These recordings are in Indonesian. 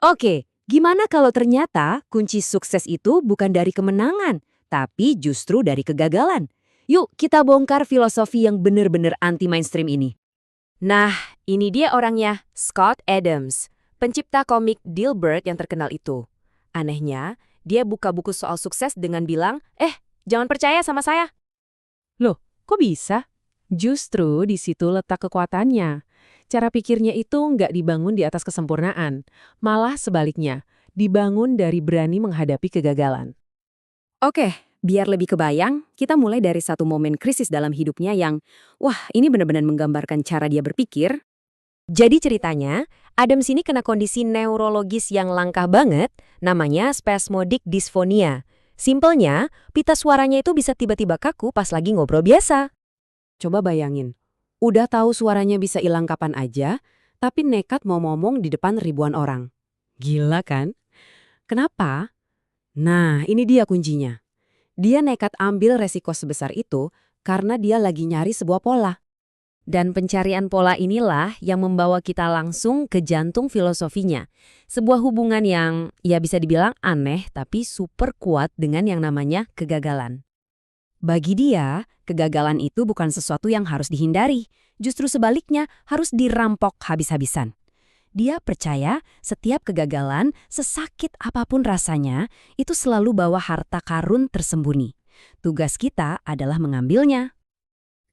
Oke, gimana kalau ternyata kunci sukses itu bukan dari kemenangan, tapi justru dari kegagalan? Yuk kita bongkar filosofi yang benar-benar anti-mainstream ini. Nah, ini dia orangnya, Scott Adams, pencipta komik Dilbert yang terkenal itu. Anehnya, dia buka buku soal sukses dengan bilang, jangan percaya sama saya. Loh, kok bisa? Justru di situ letak kekuatannya. Cara pikirnya itu nggak dibangun di atas kesempurnaan, malah sebaliknya, dibangun dari berani menghadapi kegagalan. Oke, biar lebih kebayang, kita mulai dari satu momen krisis dalam hidupnya yang, wah ini benar-benar menggambarkan cara dia berpikir. Jadi ceritanya, Adams ini kena kondisi neurologis yang langka banget, namanya spasmodic dysphonia. Simpelnya, pita suaranya itu bisa tiba-tiba kaku pas lagi ngobrol biasa. Coba bayangin, udah tahu suaranya bisa hilang kapan aja, tapi nekat mau ngomong di depan ribuan orang. Gila kan? Kenapa? Nah, ini dia kuncinya. Dia nekat ambil resiko sebesar itu karena dia lagi nyari sebuah pola. Dan pencarian pola inilah yang membawa kita langsung ke jantung filosofinya. Sebuah hubungan yang, ya bisa dibilang aneh, tapi super kuat dengan yang namanya kegagalan. Bagi dia, kegagalan itu bukan sesuatu yang harus dihindari, justru sebaliknya harus dirampok habis-habisan. Dia percaya setiap kegagalan, sesakit apapun rasanya, itu selalu bawa harta karun tersembunyi. Tugas kita adalah mengambilnya.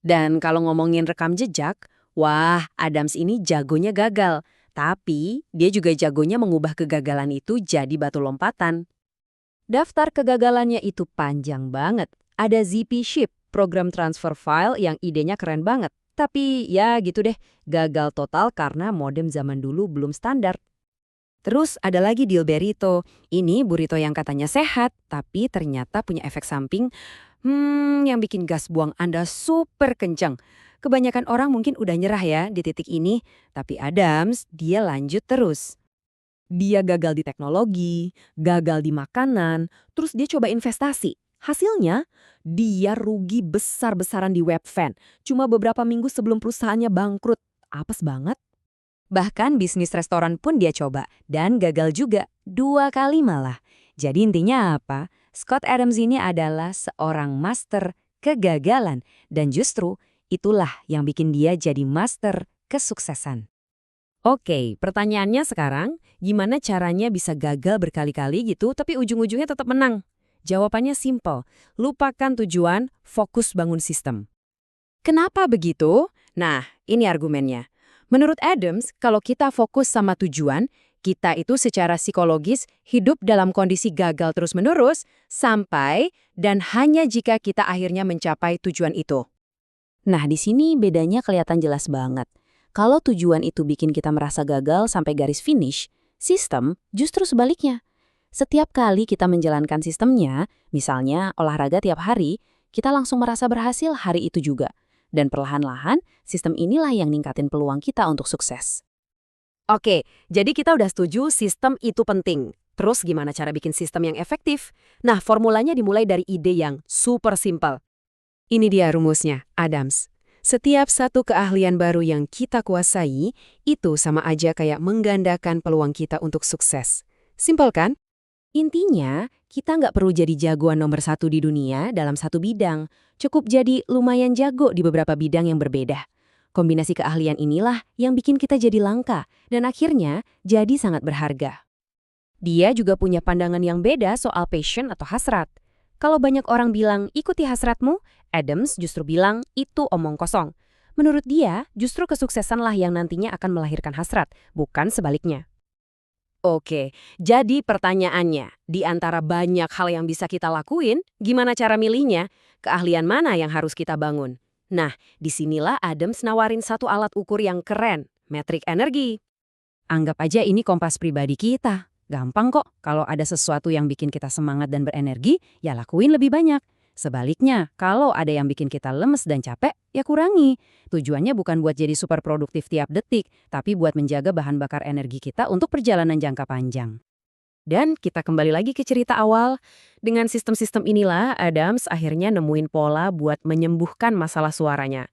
Dan kalau ngomongin rekam jejak, wah Adams ini jagonya gagal. Tapi dia juga jagonya mengubah kegagalan itu jadi batu lompatan. Daftar kegagalannya itu panjang banget. Ada ZP Ship, program transfer file yang idenya keren banget. Tapi ya gitu deh, gagal total karena modem zaman dulu belum standar. Terus ada lagi deal burrito. Ini burrito yang katanya sehat, tapi ternyata punya efek samping yang bikin gas buang Anda super kencang. Kebanyakan orang mungkin udah nyerah ya di titik ini, tapi Adams, dia lanjut terus. Dia gagal di teknologi, gagal di makanan, terus dia coba investasi. Hasilnya, dia rugi besar-besaran di Webvan. Cuma beberapa minggu sebelum perusahaannya bangkrut. Apes banget. Bahkan bisnis restoran pun dia coba, dan gagal juga, 2 kali malah. Jadi intinya apa? Scott Adams ini adalah seorang master kegagalan, dan justru itulah yang bikin dia jadi master kesuksesan. Oke, pertanyaannya sekarang, gimana caranya bisa gagal berkali-kali gitu, tapi ujung-ujungnya tetap menang? Jawabannya simple, lupakan tujuan, fokus bangun sistem. Kenapa begitu? Nah, ini argumennya. Menurut Adams, kalau kita fokus sama tujuan, kita itu secara psikologis hidup dalam kondisi gagal terus-menerus sampai dan hanya jika kita akhirnya mencapai tujuan itu. Nah, di sini bedanya kelihatan jelas banget. Kalau tujuan itu bikin kita merasa gagal sampai garis finish, sistem justru sebaliknya. Setiap kali kita menjalankan sistemnya, misalnya olahraga tiap hari, kita langsung merasa berhasil hari itu juga. Dan perlahan-lahan, sistem inilah yang ningkatin peluang kita untuk sukses. Oke, jadi kita udah setuju sistem itu penting. Terus gimana cara bikin sistem yang efektif? Nah, formulanya dimulai dari ide yang super simpel. Ini dia rumusnya, Adams. Setiap satu keahlian baru yang kita kuasai, itu sama aja kayak menggandakan peluang kita untuk sukses. Simpel kan? Intinya, kita nggak perlu jadi jagoan nomor 1 di dunia dalam satu bidang. Cukup jadi lumayan jago di beberapa bidang yang berbeda. Kombinasi keahlian inilah yang bikin kita jadi langka dan akhirnya jadi sangat berharga. Dia juga punya pandangan yang beda soal passion atau hasrat. Kalau banyak orang bilang ikuti hasratmu, Adams justru bilang itu omong kosong. Menurut dia, justru kesuksesanlah yang nantinya akan melahirkan hasrat, bukan sebaliknya. Oke, jadi pertanyaannya, di antara banyak hal yang bisa kita lakuin, gimana cara milihnya? Keahlian mana yang harus kita bangun? Nah, disinilah Adams nawarin satu alat ukur yang keren, metrik energi. Anggap aja ini kompas pribadi kita. Gampang kok, kalau ada sesuatu yang bikin kita semangat dan berenergi, ya lakuin lebih banyak. Sebaliknya, kalau ada yang bikin kita lemes dan capek, ya kurangi. Tujuannya bukan buat jadi super produktif tiap detik, tapi buat menjaga bahan bakar energi kita untuk perjalanan jangka panjang. Dan kita kembali lagi ke cerita awal. Dengan sistem-sistem inilah, Adams akhirnya nemuin pola buat menyembuhkan masalah suaranya.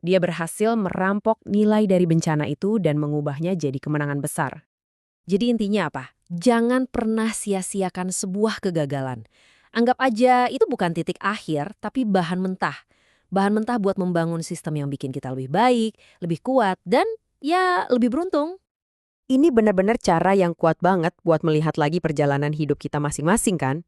Dia berhasil merampok nilai dari bencana itu dan mengubahnya jadi kemenangan besar. Jadi intinya apa? Jangan pernah sia-siakan sebuah kegagalan. Anggap aja itu bukan titik akhir, tapi bahan mentah. Bahan mentah buat membangun sistem yang bikin kita lebih baik, lebih kuat, dan ya lebih beruntung. Ini benar-benar cara yang kuat banget buat melihat lagi perjalanan hidup kita masing-masing kan?